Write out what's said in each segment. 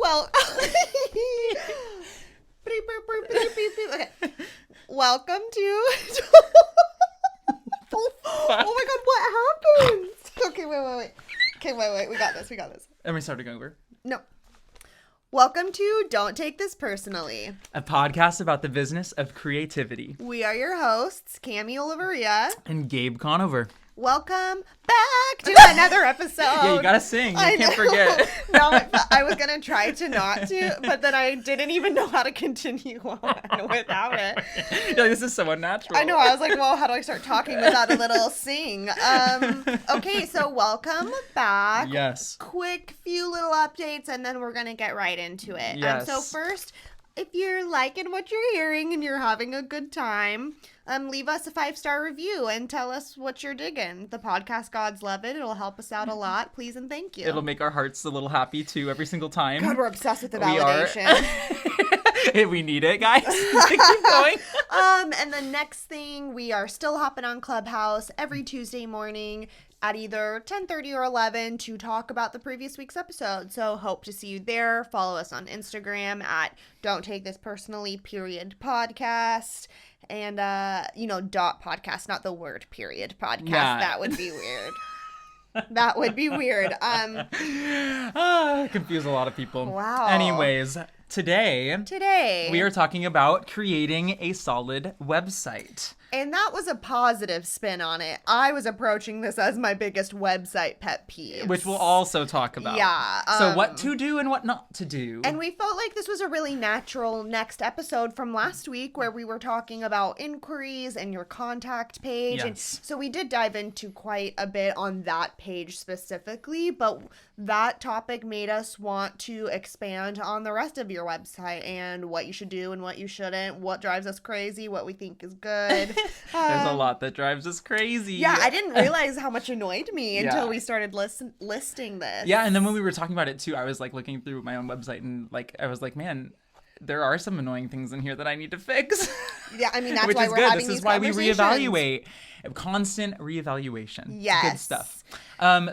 Well, okay. Welcome to. Oh my God! What happened? Okay, wait. Okay, wait. We got this. Am I starting over? No. Welcome to Don't Take This Personally, A podcast about the business of creativity. We are your hosts, Cami Oliveria And Gabe Conover. Welcome back to another episode. Yeah, you gotta sing. You can't forget. No, I was gonna try to not to, but then I didn't even know how to continue on without it. Yeah, this is so unnatural. I know. I was like, well, how do I start talking without a little sing? Okay, so welcome back. Yes. Quick few little updates, and then we're gonna get right into it. Yes. So first, if you're liking what you're hearing and you're having a good time, leave us a 5-star review and tell us what you're digging. The podcast gods love it. It'll help us out a lot. Please and thank you. It'll make our hearts a little happy too every single time. God, we're obsessed with the validation. We need it, guys. Keep going. And the next thing, we are still hopping on Clubhouse every Tuesday morning at either 10:30 or 11 to talk about the previous week's episode. So hope to see you there. Follow us on Instagram at Don't Take This Personally podcast. And, .podcast, not the word period podcast. Yeah. That would be weird. That would be weird. Confuse a lot of people. Wow. Anyways, today we are talking about creating a solid website. And that was a positive spin on it. I was approaching this as my biggest website pet peeve. Which we'll also talk about. Yeah. So what to do and what not to do. And we felt like this was a really natural next episode from last week where we were talking about inquiries and your contact page. Yes. And so we did dive into quite a bit on that page specifically, but that topic made us want to expand on the rest of your website and what you should do and what you shouldn't, what drives us crazy, what we think is good. There's a lot that drives us crazy. Yeah, I didn't realize how much annoyed me until Yeah. we started listing this. Yeah, and then when we were talking about it too, I was like looking through my own website and like I was like, man, there are some annoying things in here that I need to fix. Yeah, I mean, that's Which why is we're good. having This these is why we conversations. reevaluate. Constant reevaluation. Yes. Good stuff.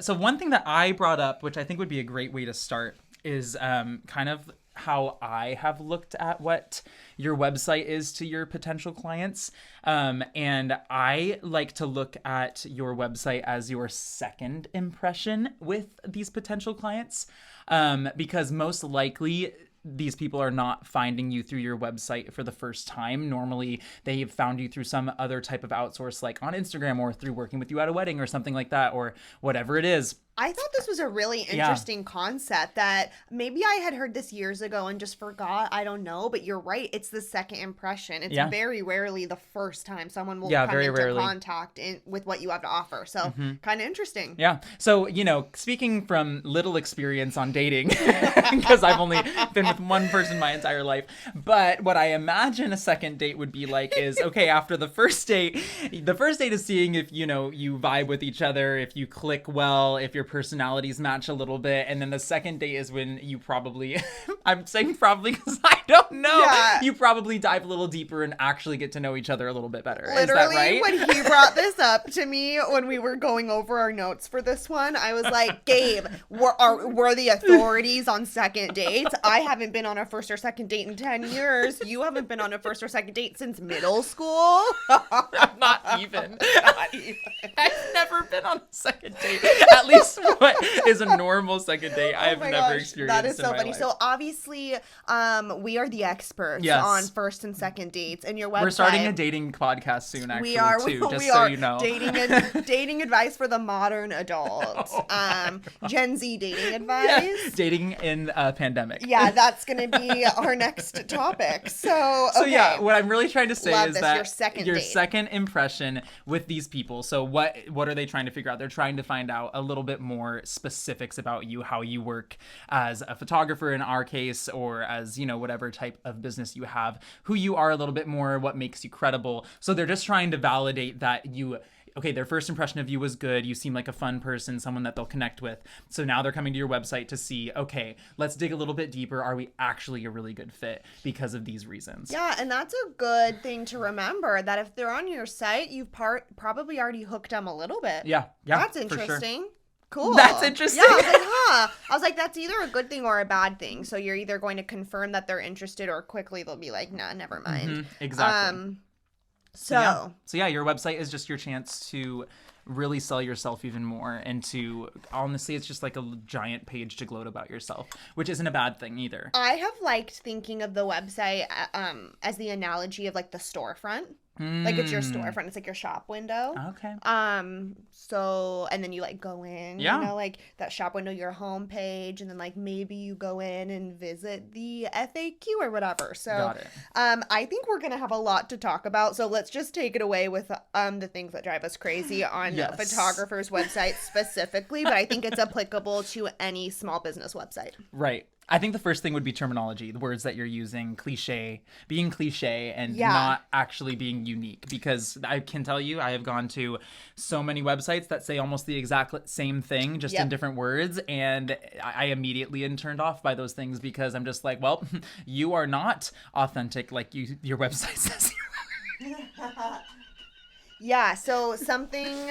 So one thing that I brought up, which I think would be a great way to start, is kind of how I have looked at what your website is to your potential clients. And I like to look at your website as your second impression with these potential clients. Because most likely these people are not finding you through your website for the first time. Normally, they have found you through some other type of outsource, like on Instagram or through working with you at a wedding or something like that, or whatever it is. I thought this was a really interesting concept that maybe I had heard this years ago and just forgot. I don't know, but you're right. It's the second impression. It's very rarely the first time someone will come very into rarely. contact with what you have to offer. So kind of interesting. Yeah. So, speaking from little experience on dating, because I've only been with one person my entire life, but what I imagine a second date would be like is, okay, after the first date is seeing if, you vibe with each other, if you click well, if your personalities match a little bit, and then the second date is when you probably I'm saying probably because I don't know, you probably dive a little deeper and actually get to know each other a little bit better. Literally, is that right? when he brought this up to me when we were going over our notes for this one, I was like, Gabe, we're the authorities on second dates. I haven't been on a first or second date in 10 years. You haven't been on a first or second date since middle school. Not even. I've never been on a second date. At least what is a normal second date, I have never experienced. That is so in my funny. life. So obviously, we are the experts on first and second dates, and your website. We're starting a dating podcast soon, actually. We are. Too, just we so are you know. dating advice for the modern adult. Gen Z dating advice. Yeah. Dating in a pandemic. Yeah, that's going to be our next topic. So yeah, what I'm really trying to say is that your second impression with these people. So what are they trying to figure out? They're trying to find out a little bit more specifics about you, how you work as a photographer in our case, or as, whatever type of business you have, who you are a little bit more, what makes you credible. So they're just trying to validate that their first impression of you was good. You seem like a fun person, someone that they'll connect with. So now they're coming to your website to see, okay, let's dig a little bit deeper. Are we actually a really good fit because of these reasons? Yeah, and that's a good thing to remember, that if they're on your site, you've probably already hooked them a little bit. Yeah. That's interesting. Cool. That's interesting. Yeah, I was like, huh. I was like, that's either a good thing or a bad thing. So you're either going to confirm that they're interested or quickly they'll be like, nah, never mind. Exactly. So yeah, your website is just your chance to really sell yourself even more, and to honestly, it's just like a giant page to gloat about yourself, which isn't a bad thing either. I have liked thinking of the website as the analogy of like the storefront. Like it's your storefront. It's like your shop window. Okay. So, and then you like go in, Yeah. you know, like that shop window, your home page, and then like maybe you go in and visit the FAQ or whatever. So, Got it. I think we're going to have a lot to talk about. So let's just take it away with the things that drive us crazy on Yes. photographers' websites specifically, but I think it's applicable to any small business website. Right. I think the first thing would be terminology, the words that you're using, being cliche and Yeah. not actually being unique. Because I can tell you, I have gone to so many websites that say almost the exact same thing, just in Yep. different words. And I immediately am turned off by those things because I'm just like, well, you are not authentic like your website says you are. Yeah, so something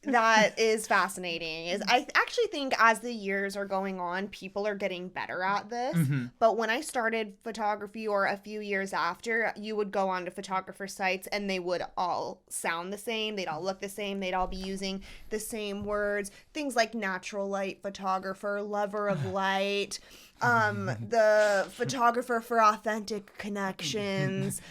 that is fascinating is I actually think as the years are going on, people are getting better at this. But when I started photography, or a few years after, you would go onto photographer sites and they would all sound the same. They'd all look the same. They'd all be using the same words. Things like natural light photographer, lover of light, the photographer for authentic connections.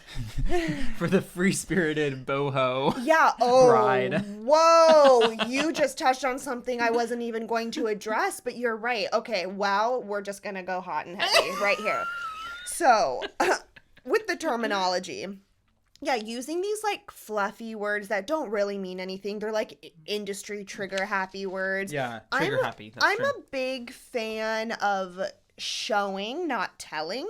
For the free-spirited boho. Yeah. Oh, Bride. Whoa. You just touched on something I wasn't even going to address, but you're right. Okay. Wow. We're just going to go hot and heavy right here. So, with the terminology, yeah, using these like fluffy words that don't really mean anything. They're like industry trigger happy words. Yeah, trigger happy. That's I'm true. a big fan of showing, not telling.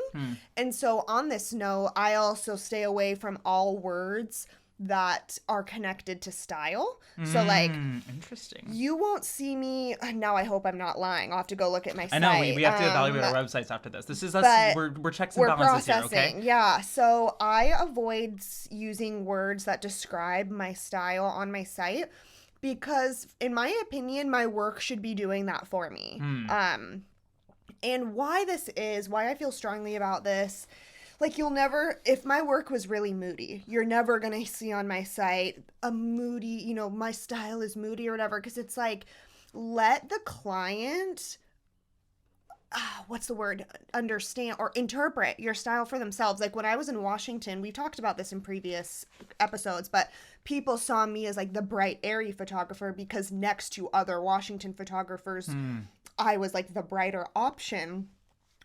And so on this note, I also stay away from all words that are connected to style. So like Interesting. you won't see me now. I hope I'm not lying. I'll have to go look at my site. I know we have to evaluate our websites after this. This is us. but We're checks and we're balances processing. here, okay? Yeah. So I avoid using words that describe my style on my site because, in my opinion, my work should be doing that for me. And why I feel strongly about this, like if my work was really moody, you're never going to see on my site a moody, my style is moody or whatever, because it's like, let the client, what's the word, understand or interpret your style for themselves. Like when I was in Washington, we've talked about this in previous episodes, but people saw me as like the bright, airy photographer because next to other Washington photographers, I was like the brighter option.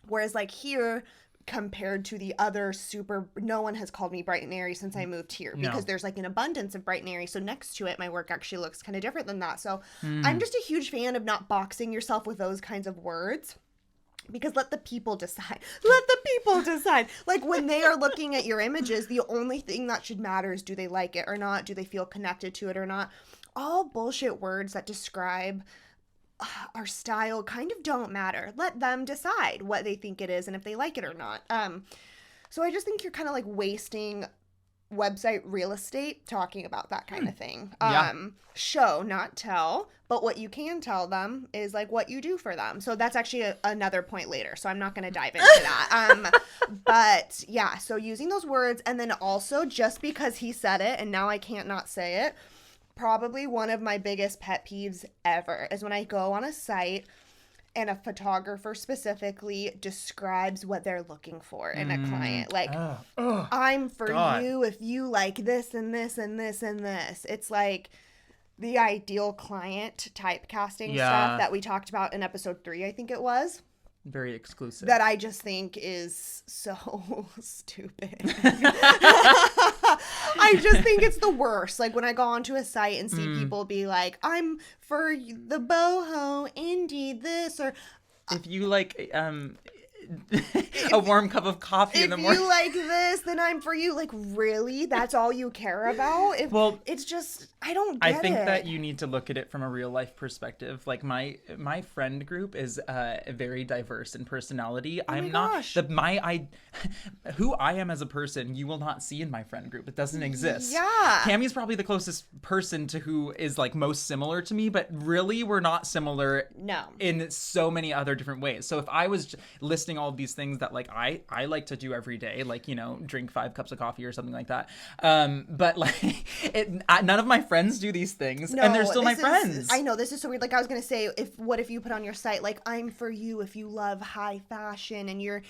Whereas like here, compared to the other no one has called me bright and airy since I moved here because there's like an abundance of bright and airy. So next to it, my work actually looks kind of different than that. So I'm just a huge fan of not boxing yourself with those kinds of words. Because let the people decide. Let the people decide. Like when they are looking at your images, the only thing that should matter is do they like it or not? Do they feel connected to it or not? All bullshit words that describe our style kind of don't matter. Let them decide what they think it is and if they like it or not. So I just think you're kind of like wasting website real estate talking about that kind of thing. Yeah. Show, not tell. But what you can tell them is like what you do for them. So that's actually another point later. So I'm not going to dive into that. But yeah, so using those words, and then also just because he said it and now I can't not say it, probably one of my biggest pet peeves ever is when I go on a site and a photographer specifically describes what they're looking for in a client. Like, I'm for God. you if you like this and this and this and this. It's like the ideal client typecasting stuff that we talked about in episode 3, I think it was. Very exclusive. That I just think is so stupid. I just think it's the worst. Like when I go onto a site and see people be like, I'm for the boho, indie, this, or if you like a warm cup of coffee in the if morning. you like this, then I'm for you. Like really? That's all you care about? Well, it's just I don't I get think it. that you need to look at it from a real life perspective. Like my friend group is very diverse in personality. I'm not gosh. who I am as a person. You will not see in my friend group. It doesn't exist. Yeah. Cammie's probably the closest person to who is like most similar to me, but really we're not similar. No. In so many other different ways. So if I was listing all of these things that like I like to do every day, like, you know, drink 5 cups of coffee or something like that. But like none of my friends do these things, and they're still my friends. I know, this is so weird. Like, I was gonna say, what if you put on your site, like, I'm for you if you love high fashion and you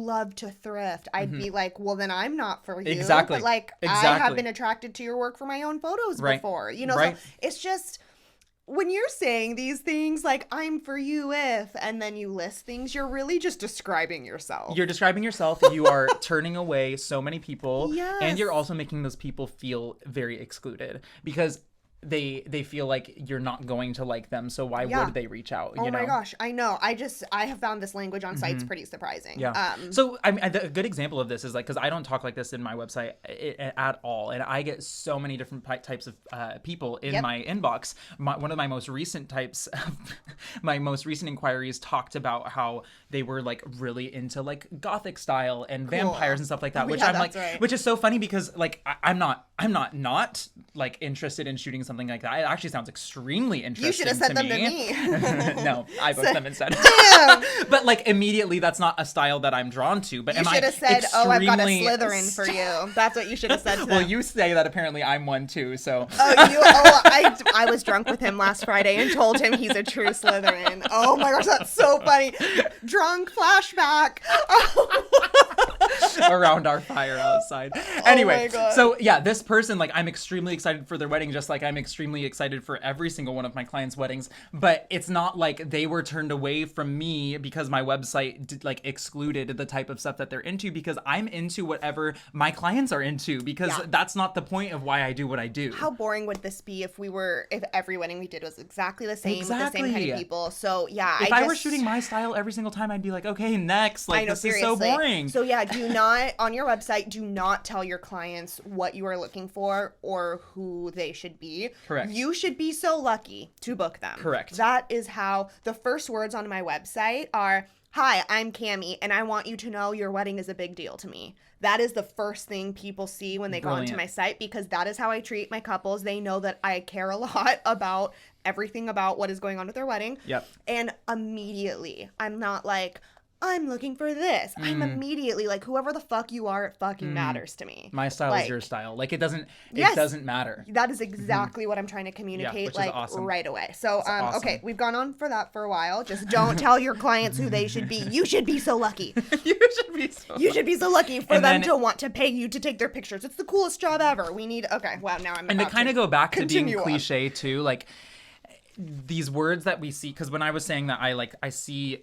love to thrift. I'd be like, well, then I'm not for you. Exactly. But like, I have been attracted to your work for my own photos before. You know, so it's just, when you're saying these things like, I'm for you if, and then you list things, you're really just describing yourself. You're describing yourself. You are turning away so many people. Yes. And you're also making those people feel very excluded because they feel like you're not going to like them. So why would they reach out? Oh you know? my gosh. I know. I have found this language on sites pretty surprising. Yeah. So I mean, a good example of this is like, because I don't talk like this in my website at all, and I get so many different types of people in my inbox. One of my most recent inquiries talked about how they were like really into like gothic style and vampires and stuff like that, which I'm like, which is so funny because like I'm not like interested in shooting something like that. It actually sounds extremely interesting. You should have sent them to me. No, I booked them instead. Damn. But like immediately, that's not a style that I'm drawn to. But you should have said, "Oh, I've got a Slytherin for you." That's what you should have said to them. Well, you say that apparently I'm one too. So. I was drunk with him last Friday and told him he's a true Slytherin. Oh my gosh, that's so funny. Drunk flashback. Around our fire outside. Anyway, so yeah, this person, like, I'm extremely excited for their wedding, just like I'm extremely excited for every single one of my clients' weddings. But it's not like they were turned away from me because my website like excluded the type of stuff that they're into, because I'm into whatever my clients are into, because that's not the point of why I do what I do. How boring would this be if every wedding we did was exactly the same with the same kind of people? So yeah, if I were shooting my style every single time, I'd be like, okay, next. Like, this is so boring. So yeah, on your website, do not tell your clients what you are looking for or who they should be. Correct. You should be so lucky to book them. Correct. That is how the first words on my website are, "Hi, I'm Cammie, and I want you to know your wedding is a big deal to me." That is the first thing people see when they go onto my site, because that is how I treat my couples. They know that I care a lot about everything about what is going on with their wedding. Yep. And immediately, I'm not like, I'm looking for this. I'm immediately like, whoever the fuck you are, it fucking matters to me. My style is your style. Like, it doesn't matter. That is exactly what I'm trying to communicate, like, awesome. Right away. So, awesome. Okay, we've gone on for that for a while. Just don't tell your clients who they should be. You should be so lucky. You should be so lucky for them to want to pay you to take their pictures. It's the coolest job ever. Now I'm. And to kind of go back to being on. cliche too, like, these words that we see, because when I was saying that I see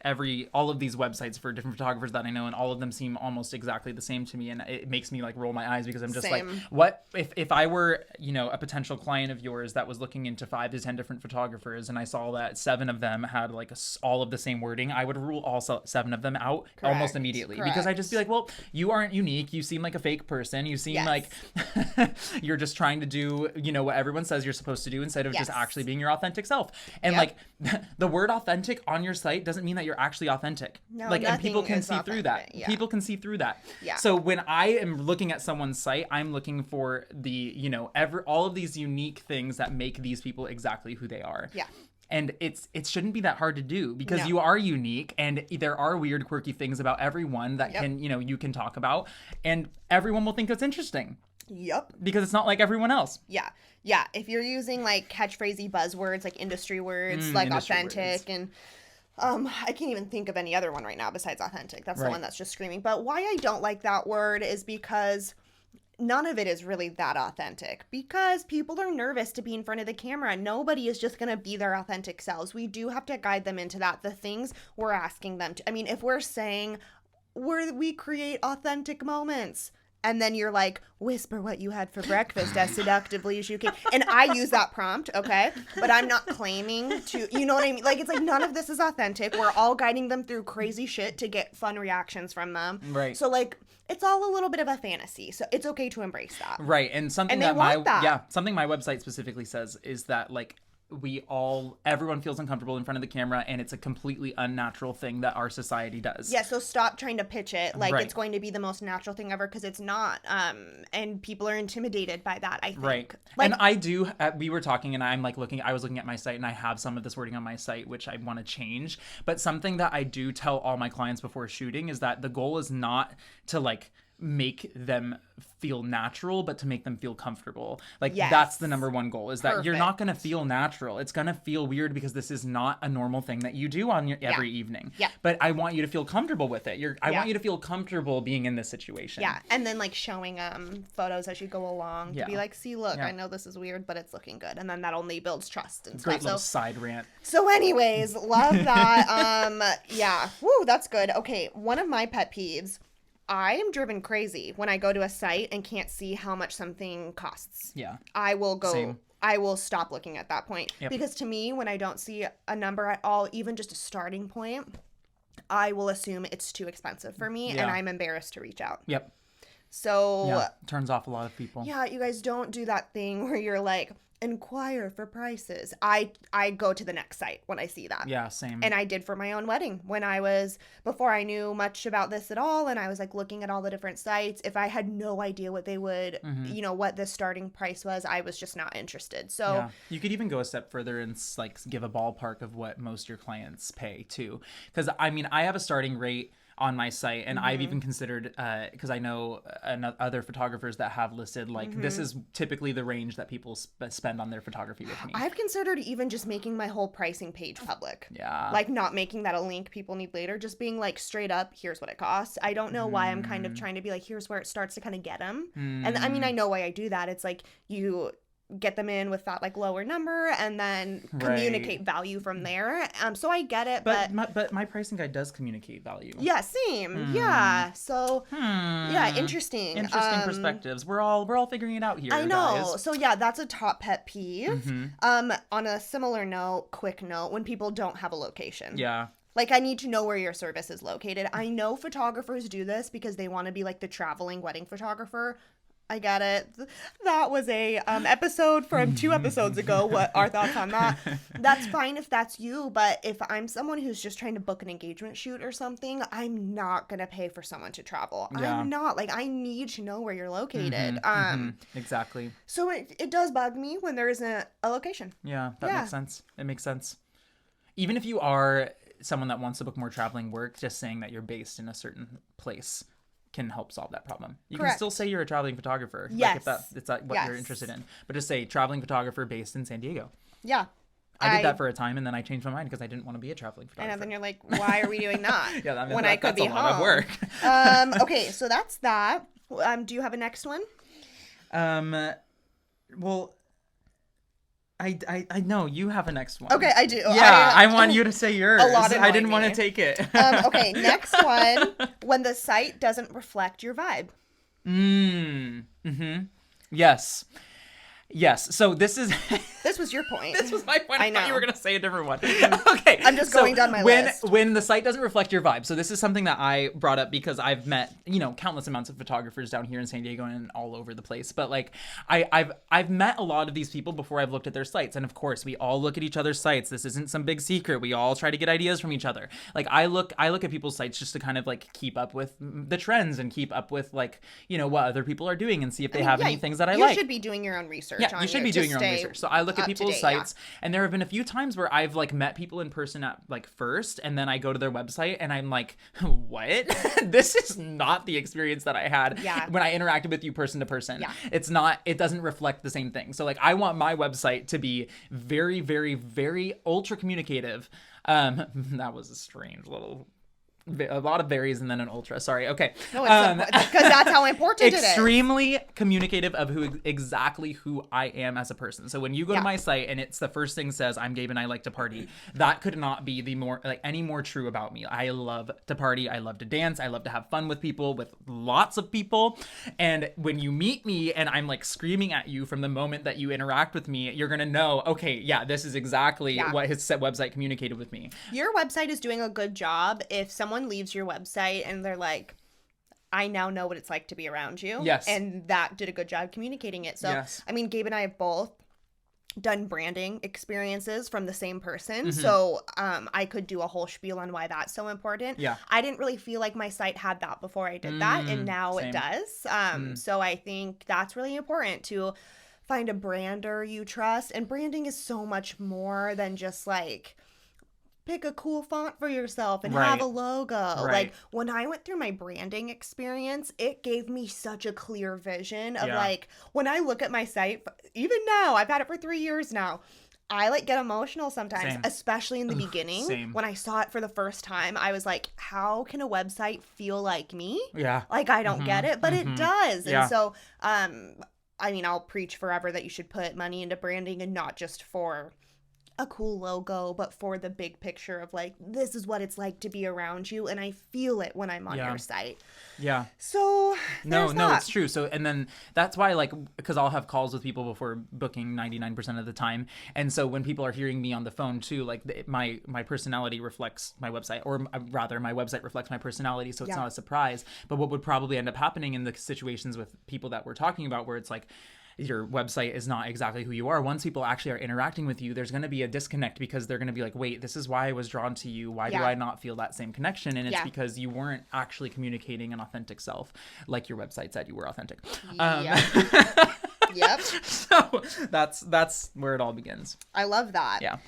all of these websites for different photographers that I know, and all of them seem almost exactly the same to me, and it makes me like roll my eyes, because I'm just like, what if I were, you know, a potential client of yours that was looking into 5 to 10 different photographers, and I saw that 7 of them had like all of the same wording, I would rule all 7 of them out almost immediately. Because I'd just be like, well, you aren't unique, you seem like a fake person, you seem like you're just trying to do, you know, what everyone says you're supposed to do, instead of just actually being your authentic self. And like, the word authentic on your site doesn't mean that you're actually authentic. No, like, and people can see through that. Yeah. People can see through that. Yeah. So when I am looking at someone's site, I'm looking for the, you know, all of these unique things that make these people exactly who they are. Yeah. And it shouldn't be that hard to do, because you are unique, and there are weird, quirky things about everyone that you can talk about, and everyone will think it's interesting. Yep. Because it's not like everyone else. Yeah. Yeah. If you're using like catchphrasey buzzwords, like industry words, like authentic and I can't even think of any other one right now besides authentic. That's the one that's just screaming. But why I don't like that word is because none of it is really that authentic, because people are nervous to be in front of the camera. Nobody is just going to be their authentic selves. We do have to guide them into that. The things we're asking them to, I mean, if we're saying we create authentic moments, and then you're like, whisper what you had for breakfast as seductively as you can. And I use that prompt, okay? But I'm not claiming to, you know what I mean? Like, it's like none of this is authentic. We're all guiding them through crazy shit to get fun reactions from them. Right. So, like, it's all a little bit of a fantasy. So it's okay to embrace that. Right. And something And they want that. something my website specifically says is that, like, everyone feels uncomfortable in front of the camera, and it's a completely unnatural thing that our society does. Yeah, so stop trying to pitch it like Right. it's going to be the most natural thing ever, because it's not. And people are intimidated by that, I think. Right. Like, And we were talking, and I was looking at my site, and I have some of this wording on my site, which I want to change. But something that I do tell all my clients before shooting is that the goal is not to, like, make them feel natural, but to make them feel comfortable. Like, Yes. that's the number one goal, is that you're not Perfect. going to feel natural. It's going to feel weird because this is not a normal thing that you do on every evening. Yeah. But I want you to feel comfortable with it. I Yeah. want you to feel comfortable being in this situation. yeah, and then like showing photos as you go along to Yeah. be like, see, look, Yeah. I know this is weird, but it's looking good, and then that only builds trust and Great stuff. little So, side rant. anyways, love that. Yeah, woo, that's good. Okay, one of my pet peeves. I am driven crazy when I go to a site and can't see how much something costs. Yeah. I will go. Same. I will stop looking at that point. Yep. Because to me, when I don't see a number at all, even just a starting point, I will assume it's too expensive for me, Yeah. and I'm embarrassed to reach out. Yep. So, Yeah. Turns off a lot of people. yeah, you guys don't do that thing where you're like, inquire for prices. I go to the next site when I see that. Yeah, same. And I did for my own wedding when before I knew much about this at all. And I was like looking at all the different sites. If I had no idea what they would, what the starting price was, I was just not interested. So yeah. You could even go a step further and like give a ballpark of what most your clients pay too. Because I mean, I have a starting rate on my site, and I've even considered, because I know other photographers that have listed, like, this is typically the range that people spend on their photography with me. I've considered even just making my whole pricing page public. Yeah. Like not making that a link people need later, just being like straight up, here's what it costs. I don't know why I'm kind of trying to be like, here's where it starts to kind of get them. And I mean, I know why I do that. It's like you get them in with that like lower number and then communicate value from there. So I get it, but But my pricing guide does communicate value. yeah, same. Yeah. So yeah, interesting. Interesting perspectives. We're all figuring it out here. I know. Guys. So yeah, that's a top pet peeve. On a similar note, quick note, when people don't have a location. Yeah. Like, I need to know where your service is located. I know photographers do this because they want to be like the traveling wedding photographer. I get it. That was a episode from 2 episodes ago. What our thoughts on that? That's fine if that's you, but if I'm someone who's just trying to book an engagement shoot or something, I'm not gonna pay for someone to travel. Yeah. I'm not. Like, I need to know where you're located. Exactly. So it does bug me when there isn't a location. Yeah, that Yeah. makes sense. It makes sense. Even if you are someone that wants to book more traveling work, just saying that you're based in a certain place can help solve that problem. You Correct. can still say you're a traveling photographer. Yes. Like if that's what you're Yes. interested in. But just say traveling photographer based in San Diego. Yeah. I did that for a time, and then I changed my mind because I didn't want to be a traveling I photographer. know, then you're like, why are we doing that? Yeah, when I could that's be a lot home. of work. Okay, so that's that. Do you have a next one? Well, I know you have a next one. Okay, I do. Yeah, I want you to say yours. Allotted I didn't mine want to me. take it. Okay, next one. When the site doesn't reflect your vibe. Yes. Yes. So this is This was your point. this was my point. I thought you know. were gonna say a different one. Okay. I'm just going down my list. When the site doesn't reflect your vibe. So this is something that I brought up because I've met, countless amounts of photographers down here in San Diego and all over the place. But like I've met a lot of these people before I've looked at their sites. And of course we all look at each other's sites. This isn't some big secret. We all try to get ideas from each other. Like I look at people's sites just to kind of like keep up with the trends and keep up with like, what other people are doing and see if they have any things that I like. You should be doing your own research. Yeah, you should be doing your own research. So I look at people's sites, and there have been a few times where I've like met people in person at like first, and then I go to their website and I'm like, what? This is not the experience that I had when I interacted with you person to person. Yeah. It doesn't reflect the same thing. So like I want my website to be very, very, very ultra communicative. That was a strange little a lot of varies and then an ultra. Sorry. Okay. No, it's because that's how important it is. Extremely communicative of exactly who I am as a person. So when you go to my site and it's the first thing says I'm Gabe and I like to party, that could not be any more true about me. I love to party. I love to dance. I love to have fun with people, with lots of people. And when you meet me and I'm like screaming at you from the moment that you interact with me, you're gonna know, okay, yeah, this is exactly what his website communicated with me. Your website is doing a good job if someone leaves your website and they're like, I now know what it's like to be around you. Yes. And that did a good job communicating it. So, I mean, Gabe and I have both done branding experiences from the same person. So I could do a whole spiel on why that's so important. Yeah. I didn't really feel like my site had that before I did that. And now it does. So I think that's really important to find a brander you trust. And branding is so much more than just like, pick a cool font for yourself and have a logo. Like when I went through my branding experience, it gave me such a clear vision of like, when I look at my site, even now, I've had it for 3 years now, I like get emotional sometimes, especially in the beginning. When I saw it for the first time, I was like, how can a website feel like me? Yeah. Like I don't get it, but it does. And so, I mean, I'll preach forever that you should put money into branding and not just for a cool logo, but for the big picture of like, this is what it's like to be around you, and I feel it when I'm on your site. Yeah. So no, it's true. So, and then that's why, like, because I'll have calls with people before booking 99% of the time, and so when people are hearing me on the phone too, like my personality reflects my website, or rather, my website reflects my personality, so it's not a surprise. But what would probably end up happening in the situations with people that we're talking about, where it's like, your website is not exactly who you are. Once people actually are interacting with you, there's going to be a disconnect because they're going to be like, wait, this is why I was drawn to you. Why do I not feel that same connection? And it's because you weren't actually communicating an authentic self, like your website said you were authentic. Yep. So that's where it all begins. I love that. Yeah.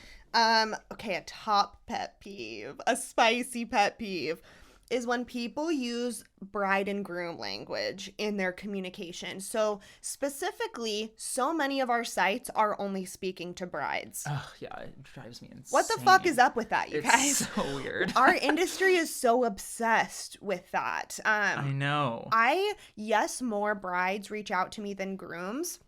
Okay, a top pet peeve, a spicy pet peeve, is when people use bride and groom language in their communication. So specifically, so many of our sites are only speaking to brides. Oh, yeah, it drives me insane. What the fuck is up with that, you guys? It's so weird. Our industry is so obsessed with that. I know. Yes, more brides reach out to me than grooms.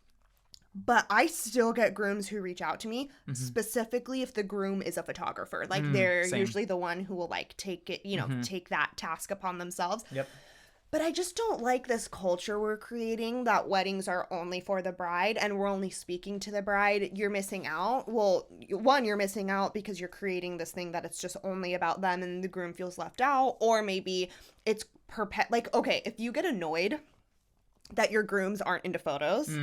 But I still get grooms who reach out to me, specifically if the groom is a photographer. Like they're usually the one who will like take it, take that task upon themselves. Yep. But I just don't like this culture we're creating that weddings are only for the bride and we're only speaking to the bride. You're missing out. Well, one, you're missing out because you're creating this thing that it's just only about them and the groom feels left out. Or maybe it's like, okay, if you get annoyed that your grooms aren't into photos,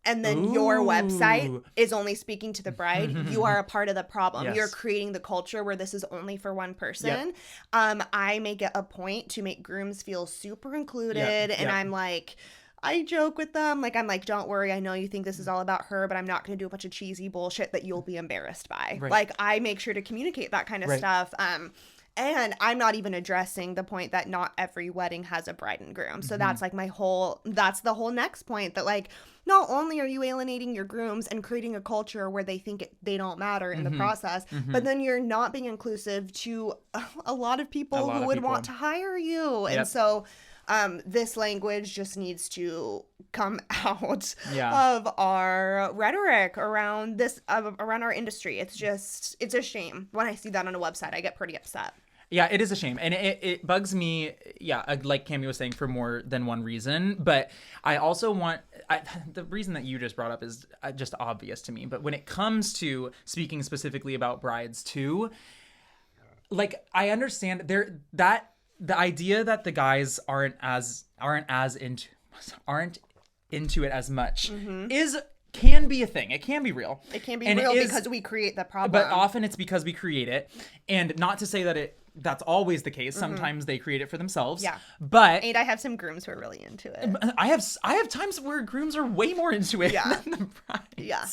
and then your website is only speaking to the bride, you are a part of the problem. Yes. You're creating the culture where this is only for one person. Yep. I make it a point to make grooms feel super included. And I'm like, I joke with them. Like, I'm like, don't worry. I know you think this is all about her, but I'm not going to do a bunch of cheesy bullshit that you'll be embarrassed by. Right. Like, I make sure to communicate that kind of stuff. And I'm not even addressing the point that not every wedding has a bride and groom. So that's like that's the whole next point, that like, not only are you alienating your grooms and creating a culture where they think they don't matter in the process, but then you're not being inclusive to a lot of people who would want to hire you. Yep. And so this language just needs to come out of our rhetoric around around our industry. It's a shame. When I see that on a website, I get pretty upset. Yeah, it is a shame. And it bugs me, like Cami was saying, for more than one reason. But I also the reason that you just brought up is just obvious to me. But when it comes to speaking specifically about brides too, like, I understand the idea that the guys aren't into it as much can be a thing. It can be real. It can be real because we create the problem. But often it's because we create it. And not to say that that's always the case. Sometimes they create it for themselves. Yeah. And I have some grooms who are really into it. I have times where grooms are way more into it than the brides. Yeah.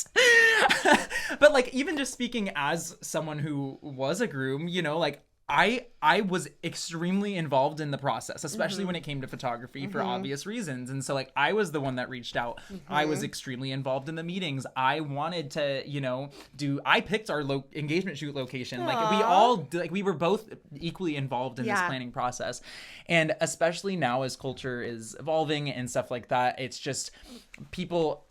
But like, even just speaking as someone who was a groom, like, I was extremely involved in the process, especially when it came to photography for obvious reasons. And so like I was the one that reached out. I was extremely involved in the meetings. I wanted to, I picked our engagement shoot location. Like we were both equally involved in this planning process. And especially now as culture is evolving and stuff like that, it's just people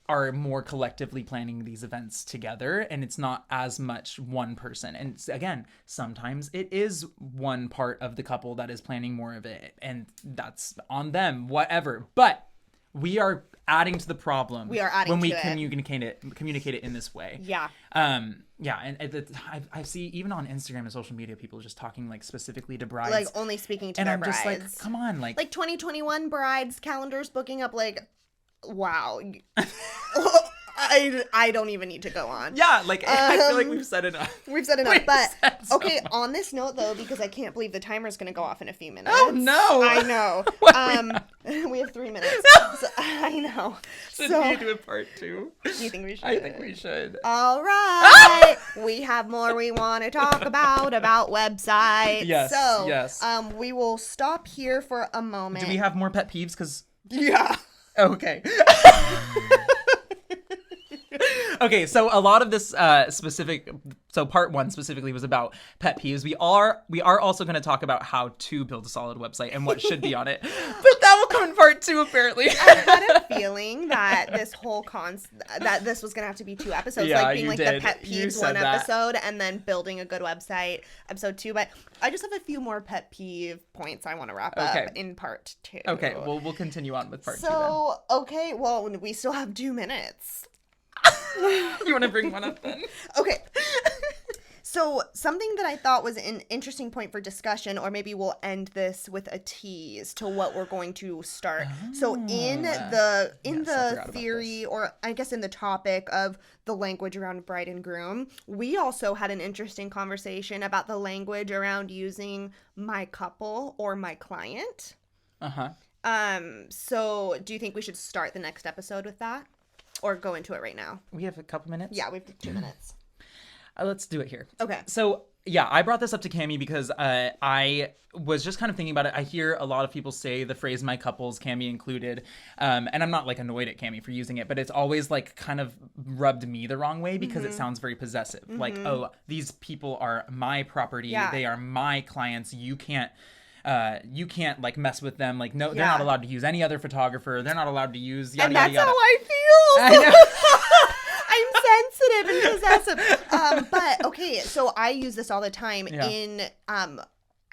are more collectively planning these events together, and it's not as much one person. And again, sometimes it is one part of the couple that is planning more of it, and that's on them, whatever. But we are adding to the problem. We are adding when to we it. communicate it in this way. Yeah. And I see even on Instagram and social media, people just talking like specifically to brides, Like only speaking to and their I'm brides. just like, come on, like 2021 brides calendars booking up, like, wow. I don't even need to go on. yeah, like I feel like we've said enough. We've said enough. We've But said so okay, much. on this note though, because I can't believe the timer's gonna go off in a few minutes. Oh no! I know. We have 3 minutes. So, I know. Should So, we do a part 2? do you think we should? I think we should. All right. We have more we want to talk about websites. Yes, So, yes. we will stop here for a moment. Do we have more pet peeves? Because Yeah. okay. Okay, so a lot of this part 1 specifically was about pet peeves. We are also going to talk about how to build a solid website and what should be on it. But that will come in part 2 apparently. I had a feeling that this whole that this was gonna have to be 2 episodes, Yeah, like being you like did. the pet You peeves said one that. episode and then building a good website episode 2. But I just have a few more pet peeve points I want to wrap Okay. up in part 2. Okay, well we'll continue on with part 2 So okay, well we still have 2 minutes. then. You want to bring one up then? Okay. So something that I thought was an interesting point for discussion, or maybe we'll end this with a tease to what we're going to start. So in the I forgot about theory, or I guess in the topic of the language around bride and groom, we also had an interesting conversation about the language around using my couple or my client. Uh-huh. So do you think we should start the next episode with that? Or go into it right now? We have a couple minutes? Yeah, we have 2 minutes. Let's do it here. Okay. So, yeah, I brought this up to Cami because I was just kind of thinking about it. I hear a lot of people say the phrase "my couples," Cami included, and I'm not like annoyed at Cami for using it, but it's always like kind of rubbed me the wrong way because it sounds very possessive. Like, oh, these people are my property. Yeah. They are my clients. You can't like mess with them. Like, no, they're Yeah. not allowed to use any other photographer. They're not allowed to use yada And yada that's yada. how I feel. I know. I'm sensitive and possessive. But okay, so I use this all the time Yeah. in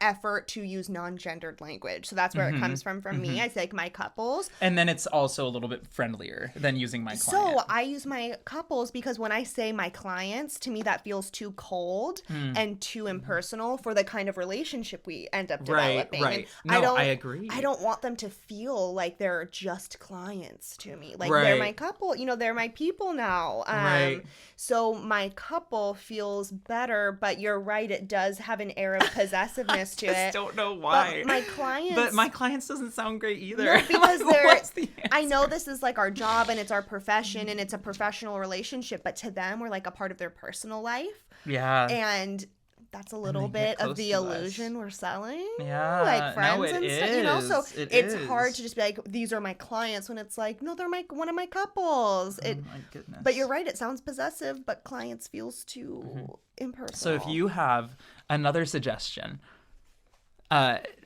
effort to use non-gendered language. So that's where it comes from me. I say like my couples. And then it's also a little bit friendlier than using my client. So I use my couples because when I say my clients, to me that feels too cold and too impersonal for the kind of relationship we end up developing. Right. And No, I agree. I don't want them to feel like they're just clients to me. Like Right. they're my couple, they're my people now. Right. So my couple feels better, but you're right, it does have an air of possessiveness to I it. don't know why. But my clients. But my clients doesn't sound great either. No, because Like, what's the I know answer? this is like our job and it's our profession and it's a professional relationship, but to them we're like a part of their personal life, Yeah. and that's a little they get bit of close the to us. illusion we're selling. Yeah, Like friends no, it and stuff, so is. It it's hard is. to just be like, these are my clients, when it's like, no, they're one of my couples. Oh my goodness. But you're right, it sounds possessive, but clients feels too impersonal. So if you have another suggestion,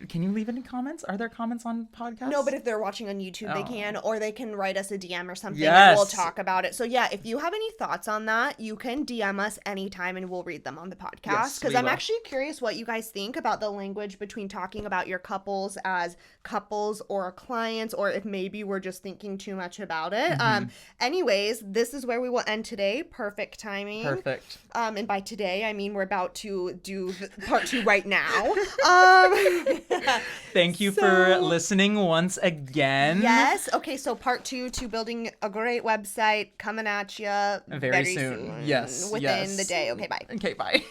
can you leave any comments? Are there comments on podcasts? No, but if they're watching on YouTube, they Oh. can, or they can write us a DM or something, Yes. and we'll talk about it. So yeah, if you have any thoughts on that, you can DM us anytime, and we'll read them on the podcast. Yes, Because we I'm will. actually curious what you guys think about the language between talking about your couples as couples or clients, or if maybe we're just thinking too much about it. Anyways, this is where we will end today. Perfect timing. Perfect. And by today, I mean we're about to do part 2 right now. Thank you for listening once again. Yes. Okay, so part 2 to building a great website coming at you Very soon. Yes. Within yes. the day. Okay, bye. Okay, bye.